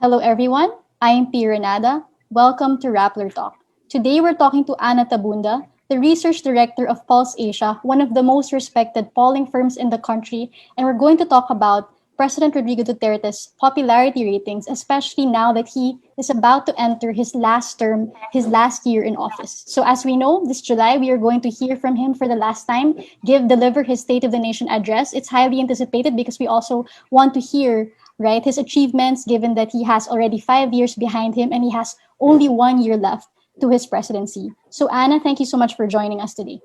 Hello, everyone. I'm P. Renada. Welcome to Rappler Talk. Today, we're talking to Ana Tabunda, the research director of Pulse Asia, one of the most respected polling firms in the country, and we're going to talk about President Rodrigo Duterte's popularity ratings, especially now that he is about to enter his last term, his last year in office. So, as we know, this July we are going to hear from him for the last time, deliver his State of the Nation address. It's highly anticipated because we also want to hear right? His achievements, given that he has already 5 years behind him and he has only 1 year left to his presidency. So, Anna, thank you so much for joining us today.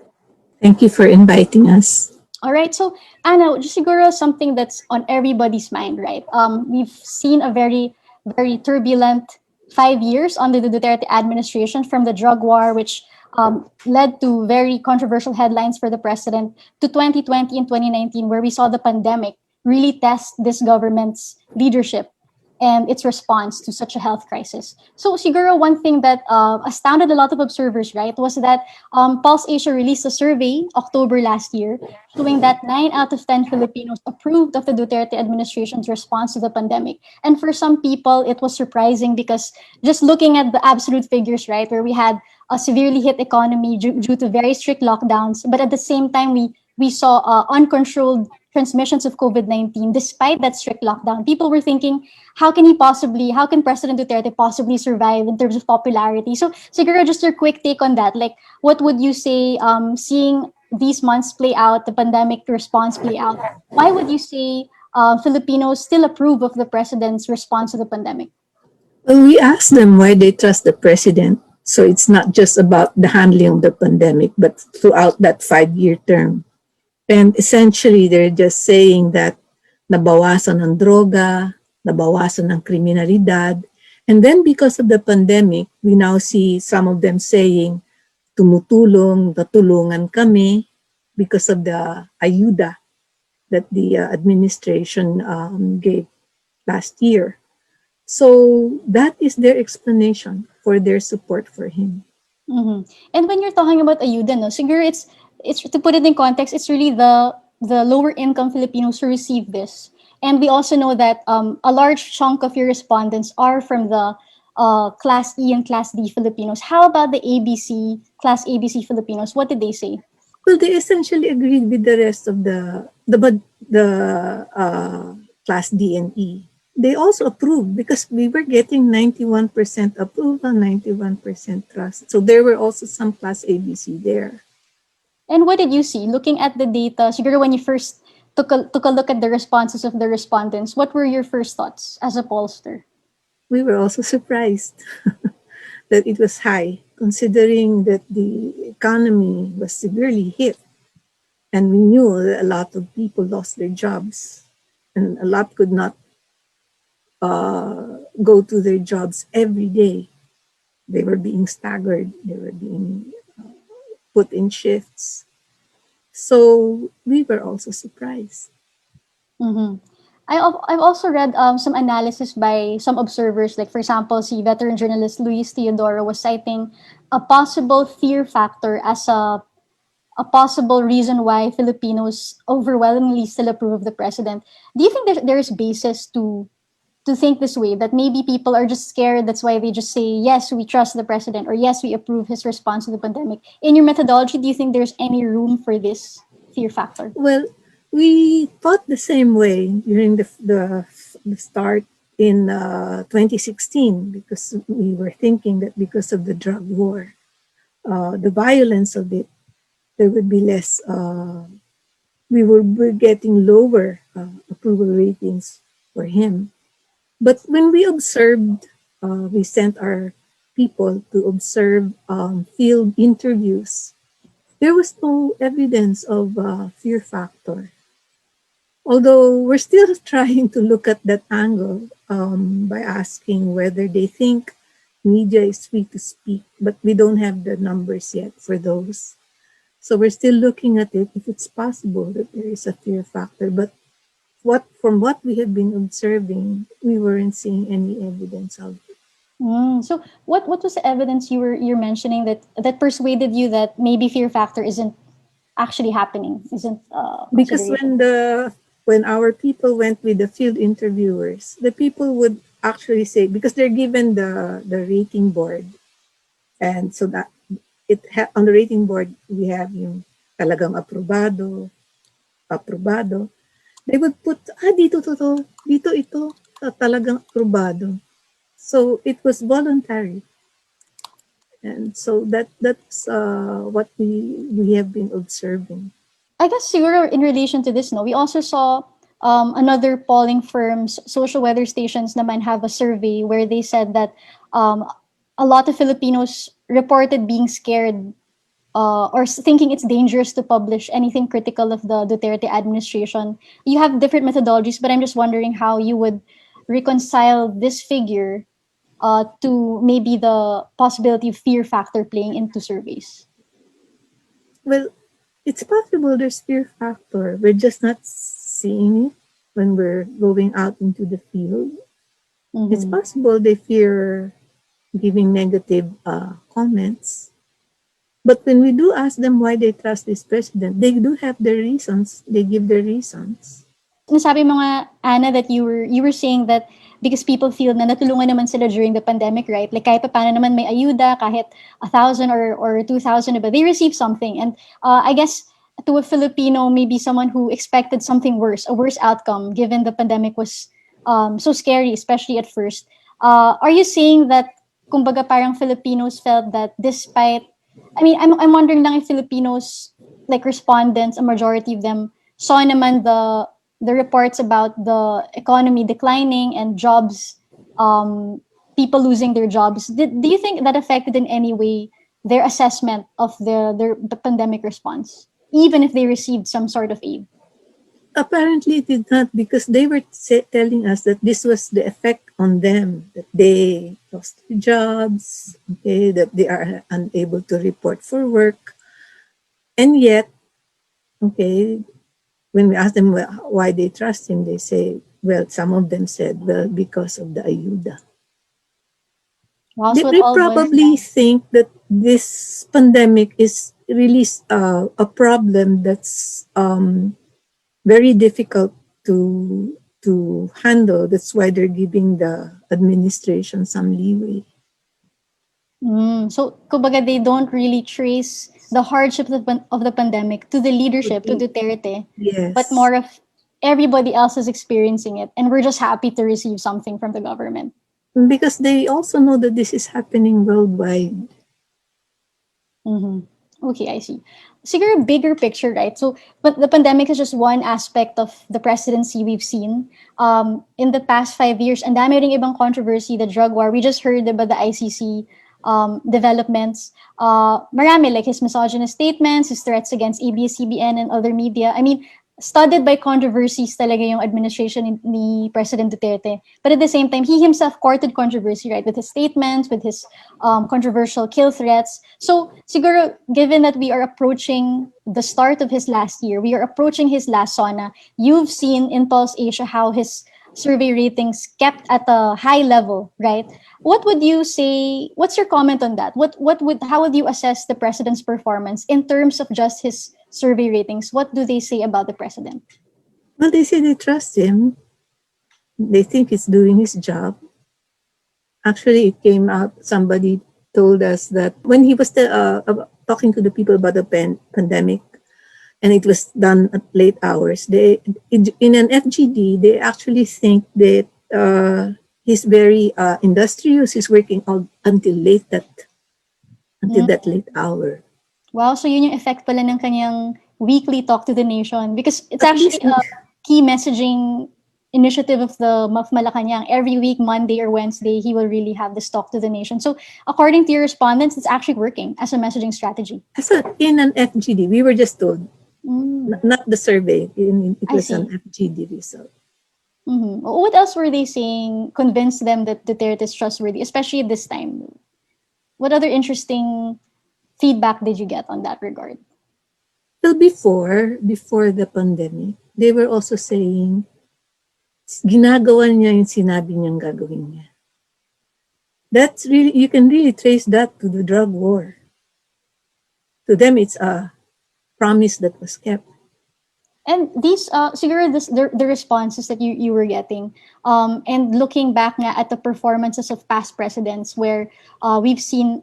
Thank you for inviting us. All right, so Anna, just siguro something that's on everybody's mind, right? We've seen a very turbulent 5 years under the Duterte administration, from the drug war, which led to very controversial headlines for the president, to 2020 and 2019, where we saw the pandemic really test this government's leadership and its response to such a health crisis. So, siguro one thing that astounded a lot of observers, right, was that Pulse Asia released a survey October last year showing that 9 out of 10 Filipinos approved of the Duterte administration's response to the pandemic. And for some people, it was surprising because just looking at the absolute figures, right, where we had a severely hit economy due to very strict lockdowns, but at the same time, we saw uncontrolled transmissions of COVID-19 despite that strict lockdown. People were thinking, how can President Duterte possibly survive in terms of popularity? So, siguro just your quick take on that. Like, what would you say, seeing these months play out, the pandemic response play out, why would you say Filipinos still approve of the president's response to the pandemic? Well, we asked them why they trust the president. So it's not just about the handling of the pandemic, but throughout that 5 year term. And essentially, they're just saying that nabawasan ng droga, nabawasan ng kriminalidad. And then because of the pandemic, we now see some of them saying, natulungan kami because of the ayuda that the administration gave last year. So that is their explanation for their support for him. Mm-hmm. And when you're talking about ayuda, no, siguro it's to put it in context, it's really the lower income Filipinos who receive this. And we also know that a large chunk of your respondents are from the Class E and Class D Filipinos. How about the Class ABC Filipinos? What did they say? Well, they essentially agreed with the rest of the Class D and E. They also approved because we were getting 91% approval, 91% trust. So there were also some Class ABC there. And what did you see? Looking at the data, siguro when you first took a look at the responses of the respondents, what were your first thoughts as a pollster? We were also surprised that it was high, considering that the economy was severely hit. And we knew that a lot of people lost their jobs and a lot could not go to their jobs every day. They were being staggered, they were being put in shifts. So we were also surprised. Mm-hmm. I've also read some analysis by some observers, like for example, si veteran journalist Luis Teodoro was citing a possible fear factor as a possible reason why Filipinos overwhelmingly still approve of the president. Do you think there's basis to think this way, that maybe people are just scared, that's why they just say yes, we trust the president, or yes, we approve his response to the pandemic? In your methodology, do you think there's any room for this fear factor? Well, we thought the same way during the start in 2016 because we were thinking that because of the drug war, the violence of it, there would be less, we were getting lower approval ratings for him. But when we observed, we sent our people to observe field interviews, there was no evidence of fear factor. Although we're still trying to look at that angle by asking whether they think media is free to speak, but we don't have the numbers yet for those. So we're still looking at it if it's possible that there is a fear factor. But from what we have been observing, we weren't seeing any evidence of it. So what was the evidence you're mentioning that persuaded you that maybe fear factor isn't actually happening, isn't Because consideration? when our people went with the field interviewers, the people would actually say, because they're given the rating board, and so that on the rating board we have yung talagang aprobado, aprobado. They would put, dito to, dito ito, talagang aprobado. So it was voluntary. And so that's what we have been observing. I guess siguro in relation to this, no, we also saw another polling firms, social weather stations naman have a survey where they said that um, a lot of Filipinos reported being scared or thinking it's dangerous to publish anything critical of the Duterte administration. You have different methodologies, but I'm just wondering how you would reconcile this figure to maybe the possibility of fear factor playing into surveys. Well, it's possible there's fear factor. We're just not seeing it when we're going out into the field. It's Mm-hmm. possible they fear giving negative comments. But when we do ask them why they trust this president, they do have their reasons. They give their reasons. Nasabi mo nga, Anna, that you were saying that because people feel na natulungan naman sila during the pandemic, right? Like kahit pa paano naman may ayuda, kahit 1,000 or 2,000, but they receive something. And I guess to a Filipino, maybe someone who expected something worse, a worse outcome, given the pandemic was so scary, especially at first. Are you saying that, kumbaga parang Filipinos felt that despite, I mean, I'm wondering lang if Filipinos, like respondents, a majority of them, saw naman the reports about the economy declining and jobs, people losing their jobs. Do you think that affected in any way their assessment of the pandemic response, even if they received some sort of aid? Apparently, it did not, because they were telling us that this was the effect on them, that they lost their jobs, okay, that they are unable to report for work. And yet, okay, when we ask them why they trust him, they say, well, some of them said, well, because of the ayuda. Wow, They, so it they all boils probably down. think that this pandemic is really a problem that's very difficult to handle. That's why they're giving the administration some leeway. So, kumbaga, they don't really trace the hardships of the pandemic to the Would leadership, to be Duterte, but yes, more of everybody else is experiencing it, and we're just happy to receive something from the government. because they also know that this is happening worldwide. Mhm. Okay, I see. Siguro bigger picture, right? So, but the pandemic is just one aspect of the presidency we've seen. In the past 5 years, and dami ring ibang controversy, the drug war. We just heard about the ICC developments. Marami, like his misogynist statements, his threats against ABS-CBN and other media. I mean, studded by controversies talaga yung administration ni President Duterte. But at the same time, he himself courted controversy, right? With his statements, with his controversial kill threats. So, siguro, given that we are approaching the start of his last year, we are approaching his last SONA, you've seen in Pulse Asia how his survey ratings kept at a high level, right? What would you say? What's your comment on that? How would you assess the president's performance in terms of just his survey ratings? What do they say about the president? Well, they say they trust him. They think he's doing his job. Actually, it came out. Somebody told us that when he was talking to the people about the pandemic, and it was done at late hours. They in an FGD, they actually think that he's very industrious. He's working all until Mm. that late hour. Wow, so yun yung effect pala ng kanyang weekly talk to the nation because it's At actually least, a key messaging initiative of the of Malacanang. Every week, Monday or Wednesday, he will really have this talk to the nation. So according to your respondents, it's actually working as a messaging strategy. in an FGD, we were just told, Mm, not the survey. It I was an see. FGD result. What else were they saying convinced them that Duterte is trustworthy, especially at this time? What other interesting feedback did you get on that regard? Well, before the pandemic, they were also saying ginagawa niya yung sinabi niyang gagawin niya. That's really, you can really trace that to the drug war. To them, it's a promise that was kept. And these, siguro the responses that you were getting, and looking back nga at the performances of past presidents where we've seen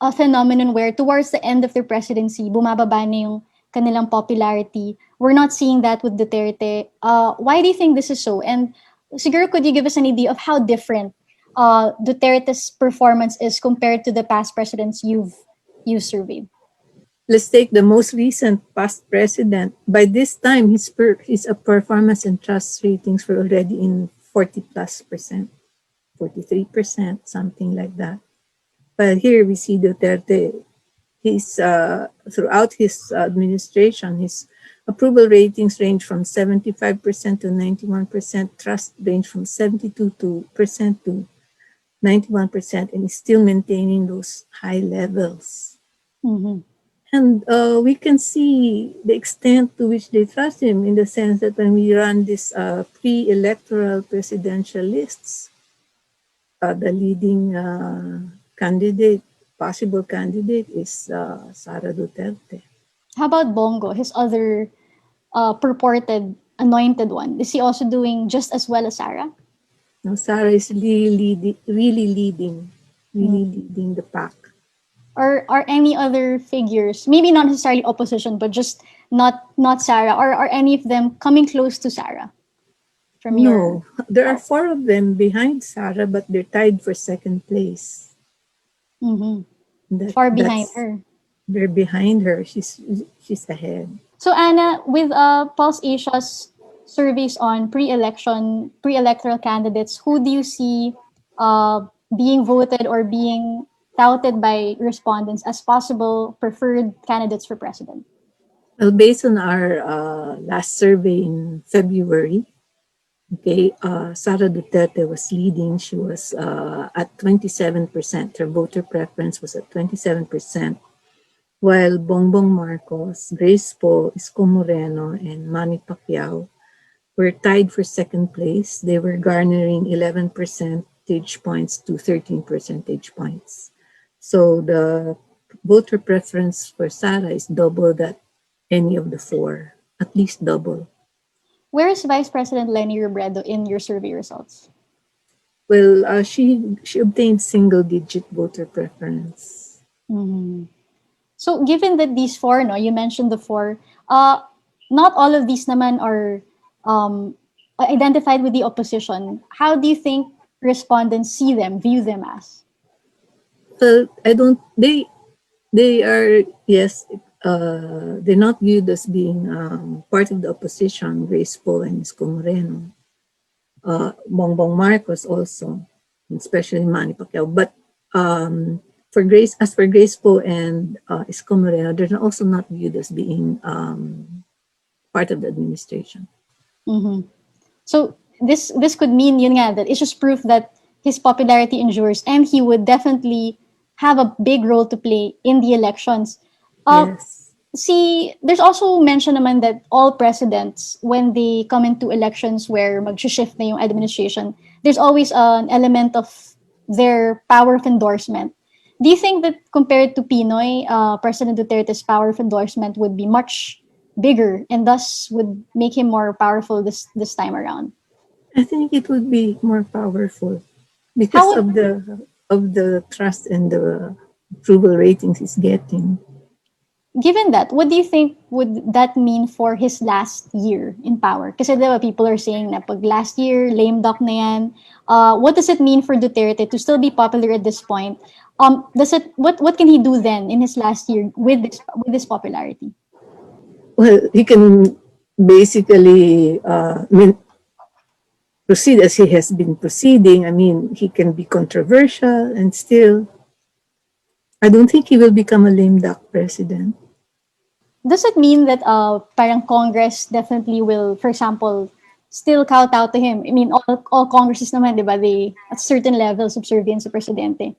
a phenomenon where towards the end of their presidency, bumababa na yung kanilang popularity. We're not seeing that with Duterte. Why do you think this is so? And siguro could you give us an idea of how different Duterte's performance is compared to the past presidents you've surveyed? Let's take the most recent past president. By this time, his performance and trust ratings were already in 40 plus percent, 43%, something like that. But here we see Duterte, throughout his administration, his approval ratings range from 75% to 91%, trust range from 72% to 91%, and is still maintaining those high levels. Mm-hmm. And we can see the extent to which they trust him in the sense that when we run these pre-electoral presidential lists, the leading possible candidate is Sara Duterte. How about Bongo, his other purported anointed one? Is he also doing just as well as Sarah? Now, Sara is really leading the pack. Or are any other figures, maybe not necessarily opposition, but just not Sarah, or are any of them coming close to Sarah from your No, there are oh, four of them behind Sara, but they're tied for second place. mm-hmm. That Far behind that's her? they're behind her. She's ahead. So Anna, with Pulse Asia's surveys on pre-electoral candidates, who do you see being voted or being touted by respondents as possible preferred candidates for president? Well, based on our last survey in February, okay, Sara Duterte was leading. She was at 27%. Her voter preference was at 27%, while Bongbong Marcos, Grace Poe, Isko Moreno, and Manny Pacquiao were tied for second place. They were garnering 11 percentage points to 13 percentage points. So the voter preference for Sara is double that any of the four, at least double. Where is Vice President Lenny Robredo in your survey results? Well, she obtained single digit voter preference. Mhm. So given that these four, no, you mentioned the four, uh, not all of these naman are um, identified with the opposition. How do you think respondents see them, view them as? Well, I don't. They are, yes. They're not viewed as being part of the opposition. Grace Poe and Isko Moreno, Bongbong Marcos also, especially Manny Pacquiao. But as for Grace Poe and Isko Moreno, they're also not viewed as being part of the administration. Mhm. So this could mean yun nga, that it's just proof that his popularity endures and he would definitely have a big role to play in the elections. Uh, Yes. See, there's also mention naman that all presidents, when they come into elections where mag-shift na yung administration, there's always an element of their power of endorsement. Do you think that compared to Pinoy, President Duterte's power of endorsement would be much bigger and thus would make him more powerful this time around? I think it would be more powerful How because would, of the trust and the approval ratings he's getting. given that, what do you think would that mean for his last year in power? Kasi diba, people are saying na pag last year, lame duck na yan. What does it mean for Duterte to still be popular at this point? What can he do then in his last year with this popularity? Well, he can basically proceed as he has been proceeding. I mean, he can be controversial and still, I don't think he will become a lame duck president. Does it mean that parang Congress definitely will, for example, still kowtow to him? I mean, all Congresses naman, di ba, they, at certain levels, subservient sa presidente.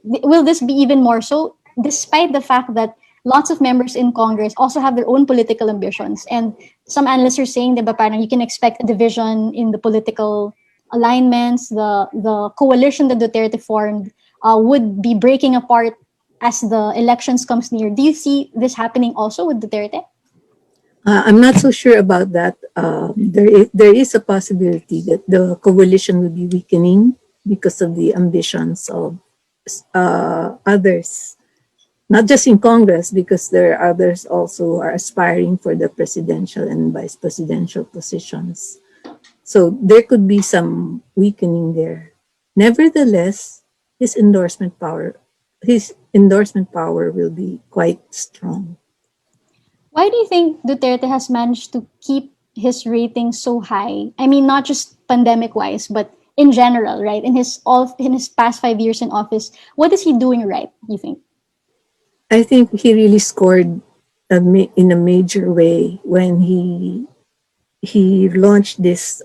Will this be even more so, despite the fact that lots of members in Congress also have their own political ambitions? And some analysts are saying, di ba, parang you can expect a division in the political alignments, the coalition that Duterte formed would be breaking apart as the elections comes near. Do you see this happening also with Duterte? I'm not so sure about that. There is a possibility that the coalition will be weakening because of the ambitions of others, not just in Congress, because there are others also who are aspiring for the presidential and vice presidential positions. So there could be some weakening there. Nevertheless, his endorsement power, his endorsement power will be quite strong. Why do you think Duterte has managed to keep his rating so high? I mean, not just pandemic wise, but in general, right? In his past 5 years in office, what is he doing right? You think? I think he really scored in a major way when he launched this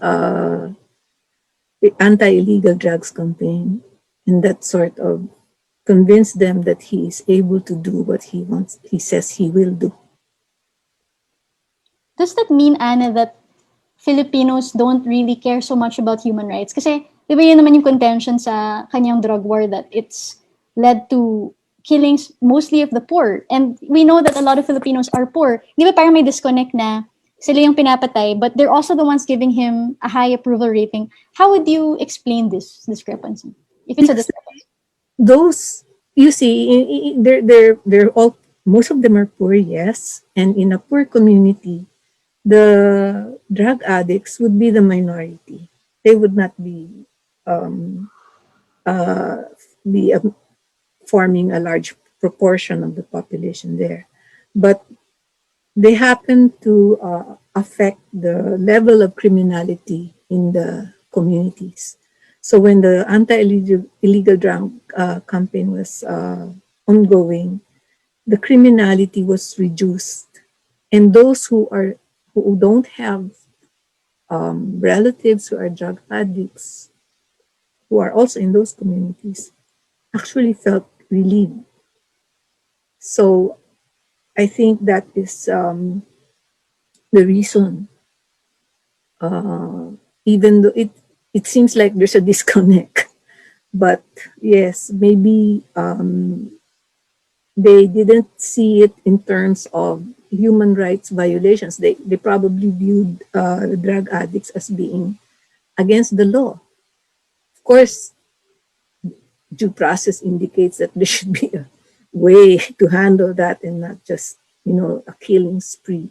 anti-illegal drugs campaign, and that sort of convinced them that he is able to do what he wants. He says he will do. Does that mean, Anna, that Filipinos don't really care so much about human rights? Kasi, di ba yun naman yung contention sa kanyang drug war that it's led to killings mostly of the poor. And we know that a lot of Filipinos are poor. Di ba parang may disconnect na sila yung pinapatay, but they're also the ones giving him a high approval rating. How would you explain this discrepancy? If it's a Because discrepancy. those, you see, they're all, most of them are poor, yes, and in a poor community, the drug addicts would be the minority. They would not um, be forming a large proportion of the population there, but they happen to affect the level of criminality in the communities. So when the anti-illegal drug campaign was ongoing, the criminality was reduced, and those who don't have relatives who are drug addicts, who are also in those communities, actually felt relieved. So I think that is the reason, even though it seems like there's a disconnect. But yes, maybe they didn't see it in terms of human rights violations. They probably viewed drug addicts as being against the law. Of course, due process indicates that there should be a way to handle that and not just, a killing spree.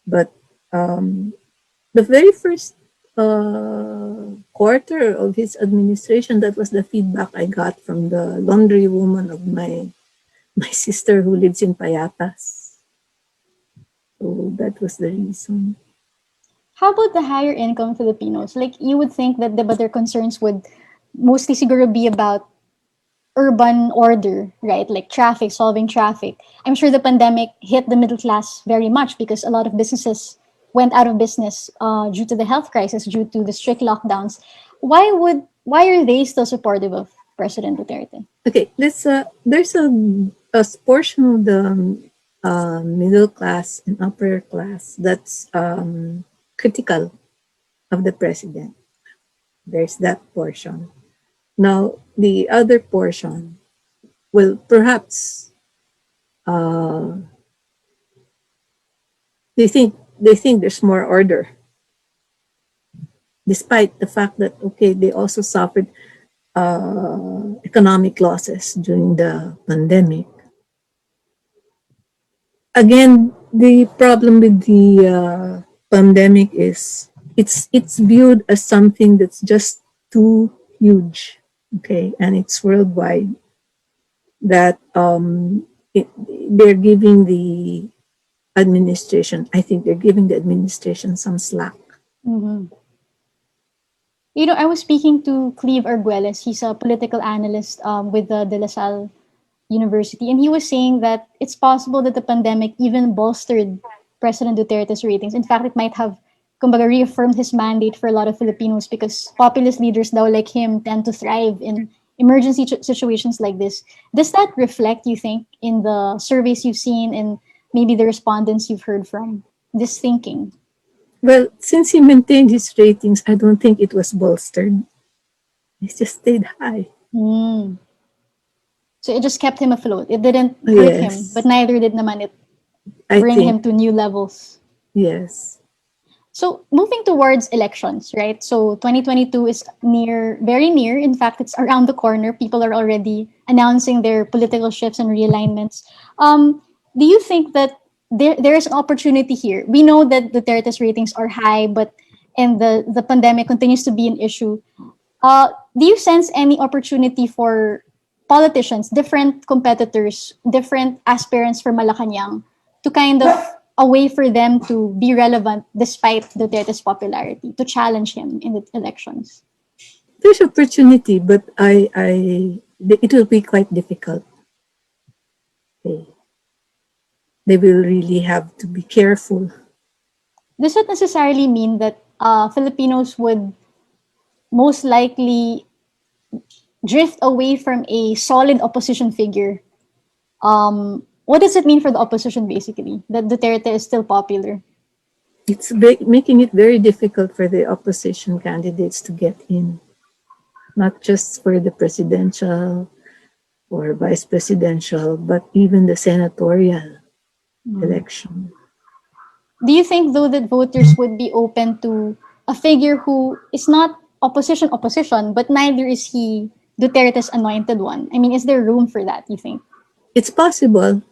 But the very first quarter of his administration, that was the feedback I got from the laundry woman of my sister who lives in Payatas. So that was the reason. How about the higher income Filipinos? Like, you would think that their concerns would mostly siguro be about urban order, right? Like traffic, solving traffic. I'm sure the pandemic hit the middle class very much because a lot of businesses went out of business due to the health crisis, due to the strict lockdowns. Why are they still supportive of President Duterte? Okay, there's a portion of the middle class and upper class that's critical of the president. There's that portion. Now, the other portion, well, perhaps they think there's more order, despite the fact that, okay, they also suffered economic losses during the pandemic. Again, the problem with the pandemic is it's viewed as something that's just too huge, okay, and it's worldwide. That they're giving the administration. I think they're giving the administration some slack. Mm-hmm. I was speaking to Cleve Arguelles. He's a political analyst with the De La Salle University, and he was saying that it's possible that the pandemic even bolstered President Duterte's ratings. In fact, it might have, kumbaga, reaffirmed his mandate for a lot of Filipinos because populist leaders now like him tend to thrive in emergency situations like this. Does that reflect, you think, in the surveys you've seen and maybe the respondents you've heard from this thinking? Well, since he maintained his ratings, I don't think it was bolstered. It just stayed high. Mm. So it just kept him afloat. It didn't hurt him, but Yes, neither did naman it I bring think him to new levels. Yes. So moving towards elections, right? So 2022 is near, very near. In fact, it's around the corner. People are already announcing their political shifts and realignments. Do you think that there is an opportunity here? We know that Duterte's ratings are high, but and the pandemic continues to be an issue. Do you sense any opportunity for politicians, different competitors, different aspirants for Malacanang to kind of a way for them to be relevant despite Duterte's popularity, to challenge him in the elections? There's opportunity, but it will be quite difficult. They, they will really have to be careful. Does it necessarily mean that Filipinos would most likely drift away from a solid opposition figure? What does it mean for the opposition, basically, that Duterte is still popular? It's making it very difficult for the opposition candidates to get in, not just for the presidential or vice presidential, but even the senatorial election. Do you think, though, that voters would be open to a figure who is not opposition, but neither is he Duterte's anointed one? I mean, is there room for that, you think? It's possible.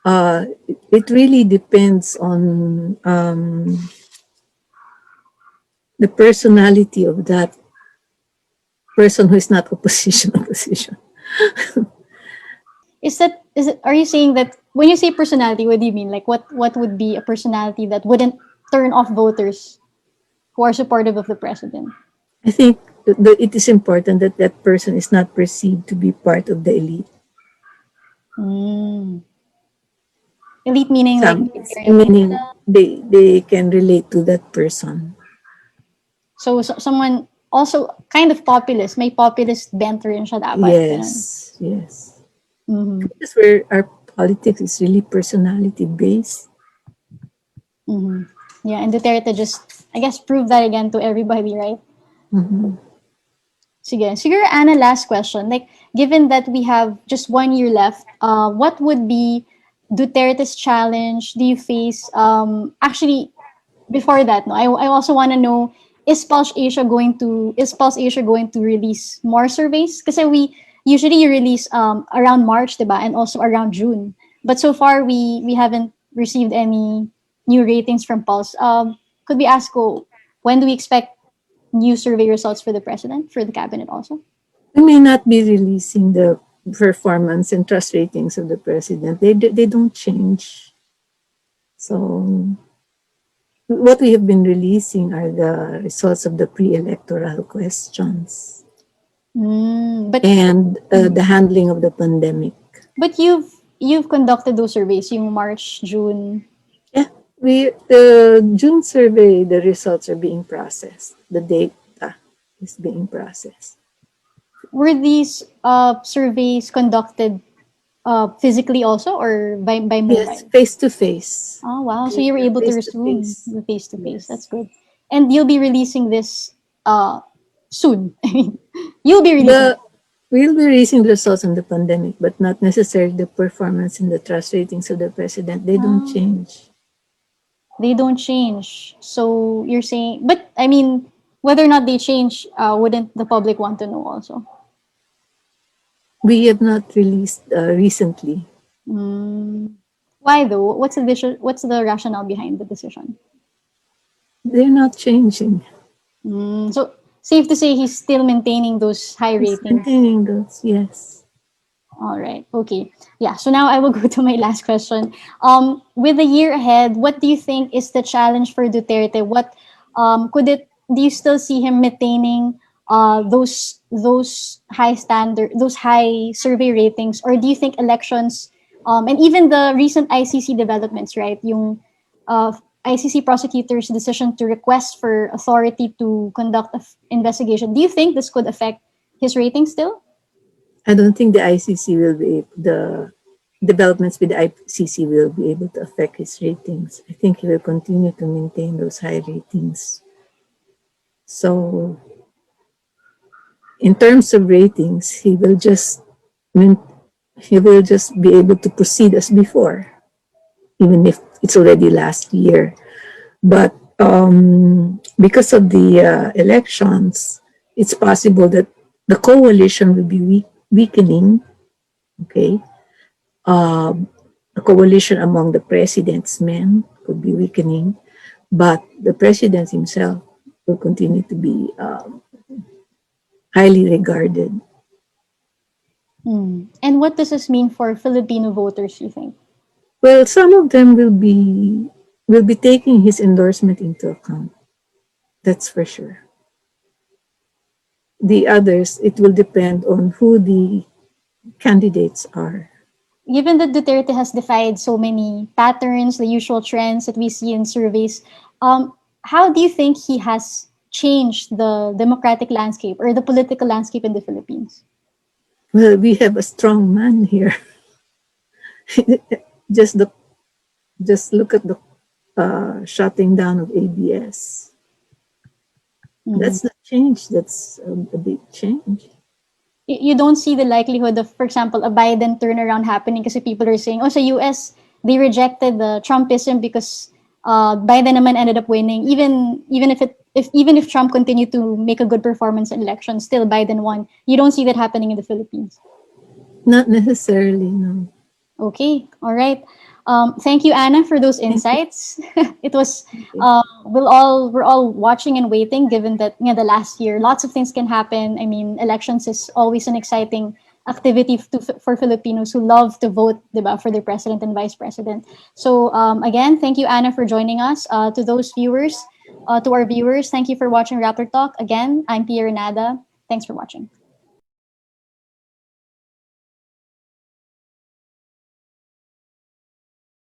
It really depends on the personality of that person who is not opposition opposition. Are you saying that when you say personality, what do you mean? Like what would be a personality that wouldn't turn off voters who are supportive of the president? I think that it is important that that person is not perceived to be part of the elite. Mm. Elite meaning like Some military elite. meaning they can relate to that person. So someone also kind of populist, may populist bent rin siya dapat. Ganun. Yes, yes. Mhm. That's where our politics is really personality based. Mhm. Yeah, and Duterte just, I guess, proved that again to everybody, right? Mhm. Sige. Siguro, Anna, last question. Like, given that we have just 1 year left, what would be Duterte's challenge do you face? Actually, before that, no, I also want to know, is Pulse Asia going to release more surveys? Because we usually release around March, diba? And also around June. But so far, we haven't received any new ratings from Pulse. Could we ask, when do we expect new survey results for the president, for the cabinet also? We may not be releasing the performance and trust ratings of the president. They don't change. So what we have been releasing are the results of the pre-electoral questions Mm, and the handling of the pandemic. but you've conducted those surveys, yung March, June. Yeah, the June survey, the results are being processed. The data is being processed. Were these surveys conducted physically also, or by Yes, mobile? face to face. Oh wow! So They you were were able to face to resume face. the face to face. That's Yes. good. And you'll be releasing this soon. I mean, you'll be releasing The it. We'll be raising the results on the pandemic, but not necessarily the performance and the trust ratings of the president. They don't Ah, change. they don't change. So you're saying, but I mean, whether or not they change, wouldn't the public want to know also? We have not released recently. Mm. Why though? What's the rationale behind the decision? They're not changing. So safe to say he's still maintaining those high It's ratings. maintaining those, yes. All right. Okay. Yeah. So now I will go to my last question. With the year ahead, what do you think is the challenge for Duterte? What could it? Do you still see him maintaining those high standard, those high survey ratings, or do you think elections, and even the recent ICC developments, right? Yung uh, ICC prosecutors' decision to request for authority to conduct an investigation. Do you think this could affect his rating still? I don't think the ICC will be the developments with the ICC will be able to affect his ratings. I think he will continue to maintain those high ratings. So, in terms of ratings, main- he will just be able to proceed as before, even if it's already last year. But because of the elections, it's possible that the coalition will be weakening. Okay, the coalition among the president's men could be weakening, but the president himself will continue to be highly regarded. And what does this mean for Filipino voters, you think? Well, some of them will be taking his endorsement into account. That's for sure. The others, it will depend on who the candidates are. Given that Duterte has defied so many patterns, the usual trends that we see in surveys, how do you think he has changed the democratic landscape or the political landscape in the Philippines? Well, we have a strong man here. just the just look at the shutting down of ABS. Mhm. That's the change. That's a big change. You don't see the likelihood of, for example, a Biden turnaround happening kasi people are saying, oh, sa US, they rejected the Trumpism because Biden naman ended up winning. Even if Trump continued to make a good performance in elections, still Biden won. You don't see that happening in the Philippines. Not necessarily, no. Okay, all right. Thank you, Anna, for those Thank you. insights. It was Thank you. we're all watching and waiting. Given that the last year, lots of things can happen. I mean, elections is always an exciting activity for Filipinos who love to vote, diba, for their president and vice president. So again, thank you, Anna, for joining us. To our viewers, thank you for watching Rappler Talk. Again, I'm Pierre Nada. Thanks for watching.